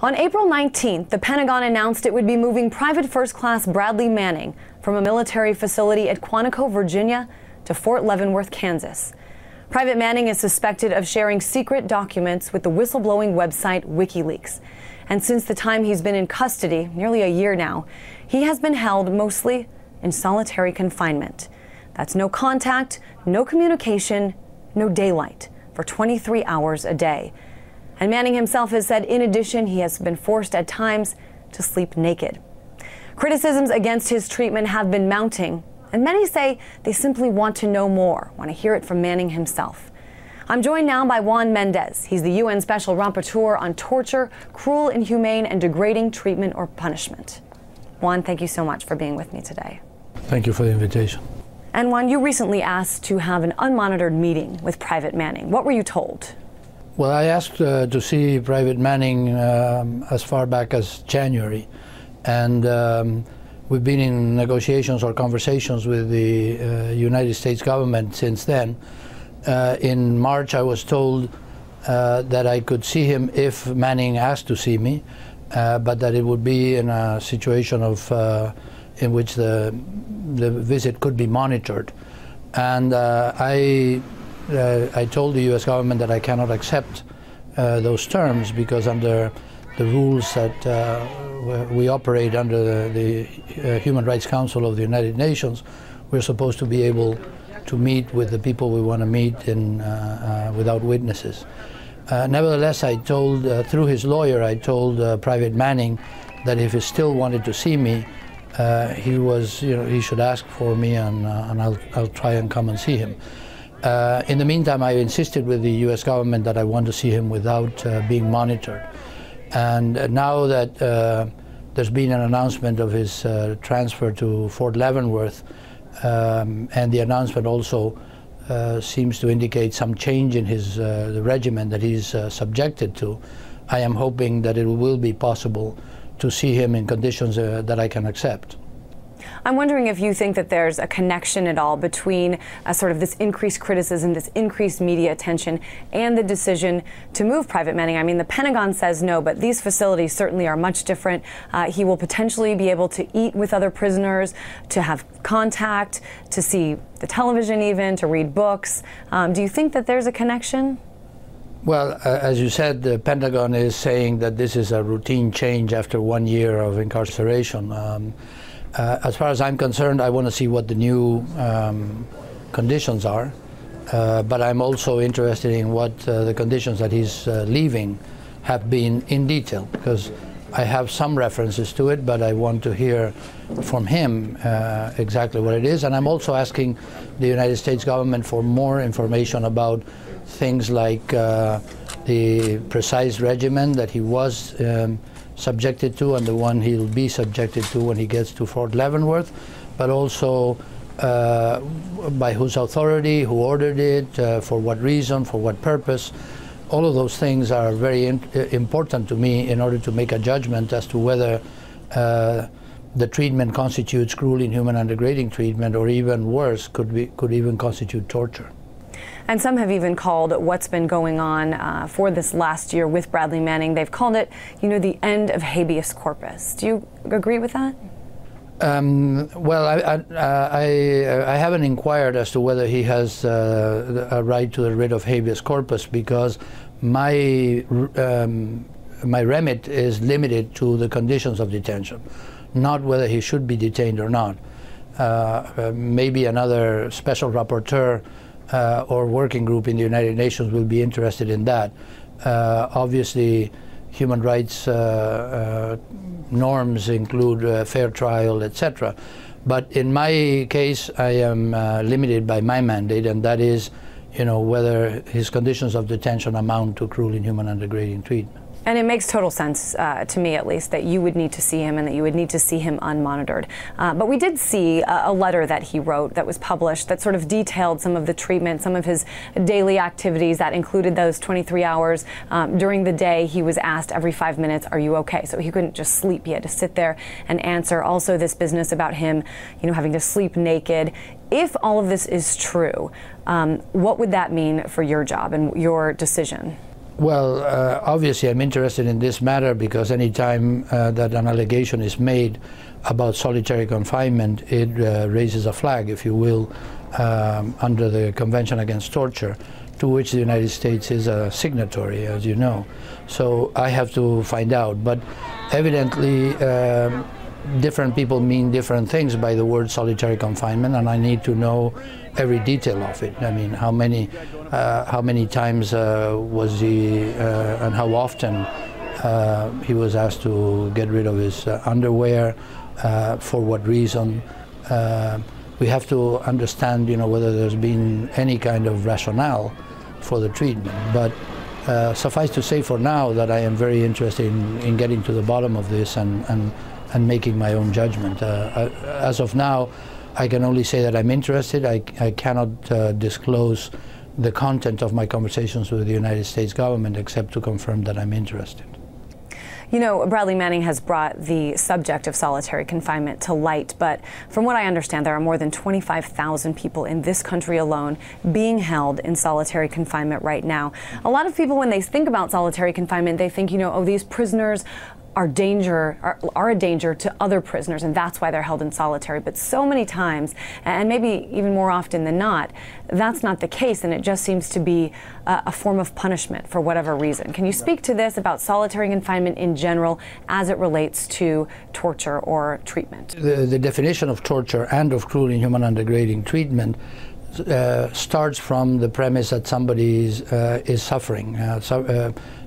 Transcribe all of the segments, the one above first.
On April 19th, the Pentagon announced it would be moving Private First Class Bradley Manning from a military facility at Quantico, Virginia, to Fort Leavenworth, Kansas. Private Manning is suspected of sharing secret documents with the whistleblowing website WikiLeaks. And since the time he's been in custody, nearly a year now, he has been held mostly in solitary confinement. That's no contact, no communication, no daylight for 23 hours a day. And Manning himself has said, in addition, he has been forced at times to sleep naked. Criticisms against his treatment have been mounting, and many say they simply want to know more, want to hear it from Manning himself. I'm joined now by Juan Méndez. He's the UN Special Rapporteur on torture, cruel, inhumane, and degrading treatment or punishment. Juan, thank you so much for being with me today. Thank you for the invitation. And Juan, you recently asked to have an unmonitored meeting with Private Manning. What were you told? Well, I asked to see Private Manning as far back as January, and we've been in negotiations or conversations with the United States government since then. In March, I was told that I could see him if Manning asked to see me, but that it would be in a situation of in which the visit could be monitored. And I told the U.S. government that I cannot accept those terms, because under the rules that we operate under the Human Rights Council of the United Nations, we're supposed to be able to meet with the people we want to meet without witnesses. Nevertheless, I told, through his lawyer, I told Private Manning that if he still wanted to see me, he should ask for me, and I'll try and come and see him. In the meantime, I insisted with the U.S. government that I want to see him without being monitored. And now that there's been an announcement of his transfer to Fort Leavenworth, and the announcement also seems to indicate some change in the regimen that he's subjected to, I am hoping that it will be possible to see him in conditions that I can accept. I'm wondering if you think that there's a connection at all between sort of this increased criticism, this increased media attention, and the decision to move Private Manning. I mean, the Pentagon says no, but these facilities certainly are much different. He will potentially be able to eat with other prisoners, to have contact, to see the television even, to read books. Do you think that there's a connection? Well, as you said, the Pentagon is saying that this is a routine change after 1 year of incarceration. As far as I'm concerned, I want to see what the new conditions are, but I'm also interested in what the conditions that he's leaving have been in detail, because I have some references to it, but I want to hear from him exactly what it is. And I'm also asking the United States government for more information about things like the precise regimen that he was subjected to, and the one he'll be subjected to when he gets to Fort Leavenworth, but also by whose authority, who ordered it, for what reason, for what purpose. All of those things are very important to me in order to make a judgment as to whether the treatment constitutes cruel, inhuman, and degrading treatment, or even worse, could even constitute torture. And some have even called what's been going on for this last year with Bradley Manning, they've called it, the end of habeas corpus. Do you agree with that? Well, I haven't inquired as to whether he has a right to the writ of habeas corpus, because my remit is limited to the conditions of detention, not whether he should be detained or not. Maybe another special rapporteur or working group in the United Nations will be interested in that. Obviously, human rights norms include fair trial, etc. But in my case, I am limited by my mandate, and that is, whether his conditions of detention amount to cruel, inhuman, and degrading treatment. And it makes total sense, to me at least, that you would need to see him and that you would need to see him unmonitored. But we did see a letter that he wrote that was published that sort of detailed some of the treatment, some of his daily activities that included those 23 hours. During the day, he was asked every 5 minutes, "Are you okay?" So he couldn't just sleep. He had to sit there and answer. Also, this business about him, having to sleep naked. If all of this is true, what would that mean for your job and your decision? Well, obviously I'm interested in this matter because any time that an allegation is made about solitary confinement, it raises a flag, if you will, under the Convention Against Torture, to which the United States is a signatory, as you know. So I have to find out. But evidently, different people mean different things by the word solitary confinement, and I need to know every detail of it. I mean, how many times was he, and how often he was asked to get rid of his underwear, for what reason. We have to understand, whether there's been any kind of rationale for the treatment. But suffice to say for now that I am very interested in getting to the bottom of this and making my own judgment. As of now, I can only say that I'm interested. I cannot disclose the content of my conversations with the United States government except to confirm that I'm interested. Bradley Manning has brought the subject of solitary confinement to light, but from what I understand, there are more than 25,000 people in this country alone being held in solitary confinement right now. A lot of people, when they think about solitary confinement, they think, oh, these prisoners are a danger to other prisoners, and that's why they're held in solitary. But so many times, and maybe even more often than not, that's not the case, and it just seems to be a form of punishment for whatever reason. Can you speak to this about solitary confinement in general as it relates to torture or treatment? The definition of torture and of cruel, inhuman, and degrading treatment starts from the premise that somebody is suffering.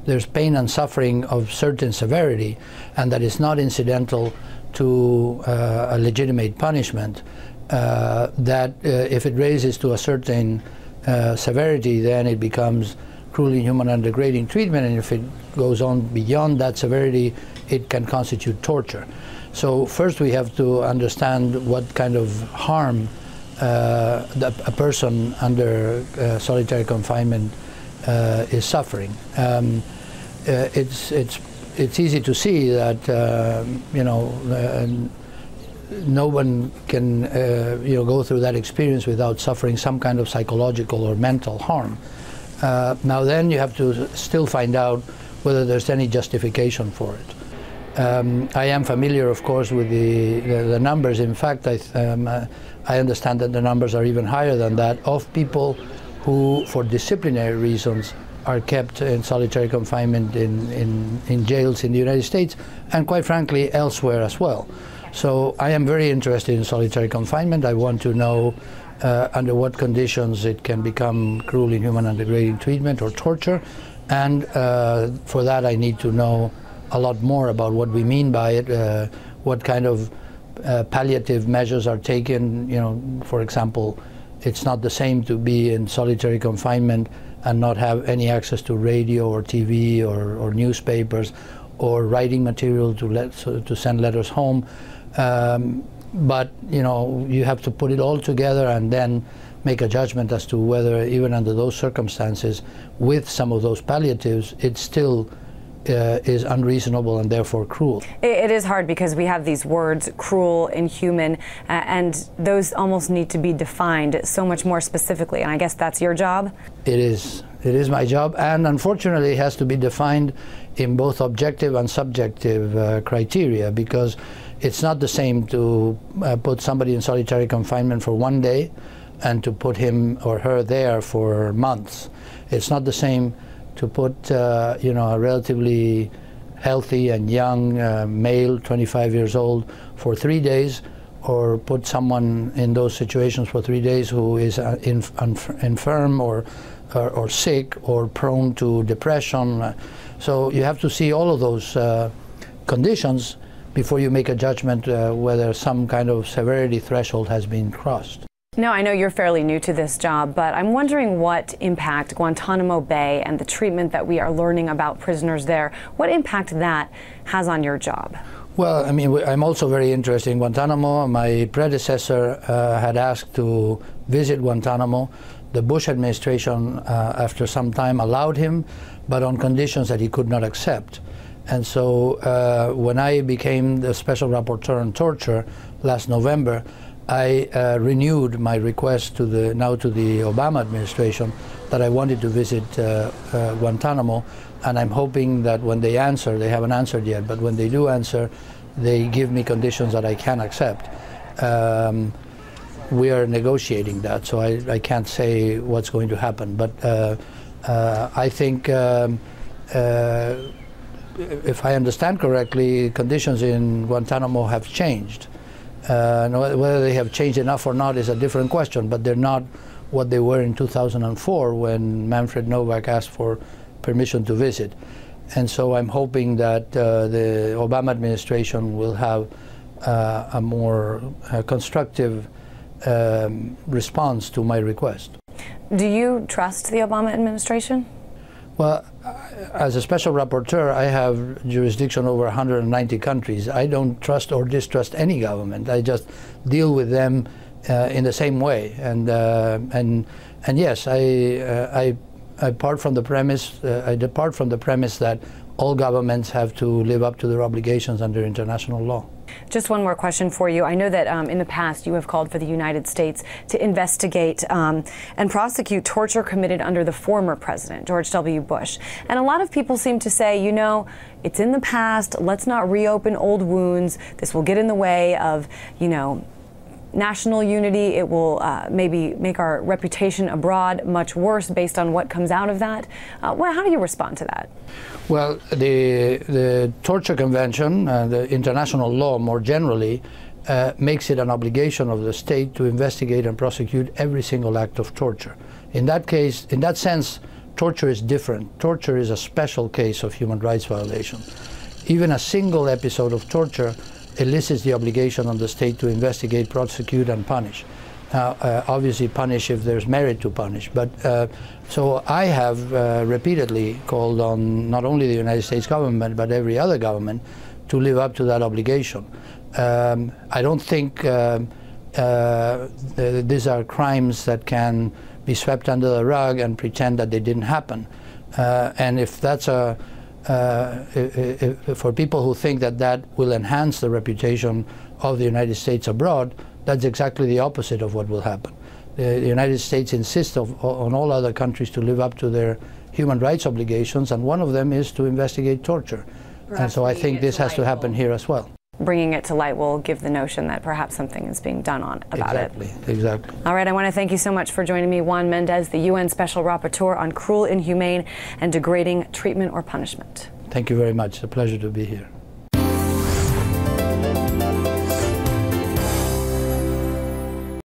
There's pain and suffering of certain severity, and that is not incidental to a legitimate punishment, that if it raises to a certain severity, then it becomes cruel, inhuman, and degrading treatment, and if it goes on beyond that severity, it can constitute torture. So first we have to understand what kind of harm a person under solitary confinement is suffering. It's easy to see that no one can go through that experience without suffering some kind of psychological or mental harm. Now then you have to still find out whether there's any justification for it. I am familiar, of course, with the numbers. In fact, I understand that the numbers are even higher than that, of people who, for disciplinary reasons, are kept in solitary confinement in jails in the United States, and quite frankly elsewhere as well. So I am very interested in solitary confinement. I want to know under what conditions it can become cruel, inhuman, and degrading treatment or torture, and for that I need to know a lot more about what we mean by it, what kind of palliative measures are taken. For example, it's not the same to be in solitary confinement and not have any access to radio or TV or newspapers or writing material to send letters home. But you have to put it all together and then make a judgment as to whether, even under those circumstances, with some of those palliatives, it still is unreasonable and therefore cruel. It is hard because we have these words, cruel, inhuman, and those almost need to be defined so much more specifically, and I guess that's your job? It is. It is my job, and unfortunately it has to be defined in both objective and subjective criteria, because it's not the same to put somebody in solitary confinement for one day and to put him or her there for months. It's not the same to put a relatively healthy and young male, 25 years old, for 3 days, or put someone in those situations for 3 days who is infirm or sick or prone to depression. So you have to see all of those conditions before you make a judgment whether some kind of severity threshold has been crossed. Now, I know you're fairly new to this job, but I'm wondering what impact Guantanamo Bay and the treatment that we are learning about prisoners there, what impact that has on your job? Well, I mean, I'm also very interested in Guantanamo. My predecessor had asked to visit Guantanamo. The Bush administration, after some time, allowed him, but on conditions that he could not accept. And so when I became the Special Rapporteur on Torture last November, I renewed my request to the Obama administration that I wanted to visit Guantanamo, and I'm hoping that when they answer, they haven't answered yet, but when they do answer, they give me conditions that I can accept. We are negotiating that, so I can't say what's going to happen. But I think, if I understand correctly, conditions in Guantanamo have changed. Whether they have changed enough or not is a different question, but they're not what they were in 2004 when Manfred Novak asked for permission to visit. And so I'm hoping that the Obama administration will have a more constructive response to my request. Do you trust the Obama administration? Well, as a special rapporteur, I have jurisdiction over 190 countries. I don't trust or distrust any government. I just deal with them in the same way. And yes, I depart from the premise that all governments have to live up to their obligations under international law. Just one more question for you. I know that in the past you have called for the United States to investigate and prosecute torture committed under the former president, George W. Bush. And a lot of people seem to say, you know, it's in the past, let's not reopen old wounds. This will get in the way of, you know, national unity. It will maybe make our reputation abroad much worse based on what comes out of that. Well, how do you respond to that? Well, the Torture Convention, the international law more generally, makes it an obligation of the state to investigate and prosecute every single act of torture. In that case, in that sense, torture is different. Torture is a special case of human rights violation. Even a single episode of torture elicits the obligation on the state to investigate, prosecute, and punish. Now, obviously punish if there's merit to punish, but so I have repeatedly called on not only the United States government, but every other government to live up to that obligation. I don't think these are crimes that can be swept under the rug and pretend that they didn't happen. And if that's for people who think that that will enhance the reputation of the United States abroad, that's exactly the opposite of what will happen. The United States insists on all other countries to live up to their human rights obligations, and one of them is to investigate torture. And so I think this has to happen here as well. Bringing it to light will give the notion that perhaps something is being done about it. Exactly. All right, I want to thank you so much for joining me, Juan Méndez, the UN Special Rapporteur on cruel, inhumane, and degrading treatment or punishment. Thank you very much. It's a pleasure to be here.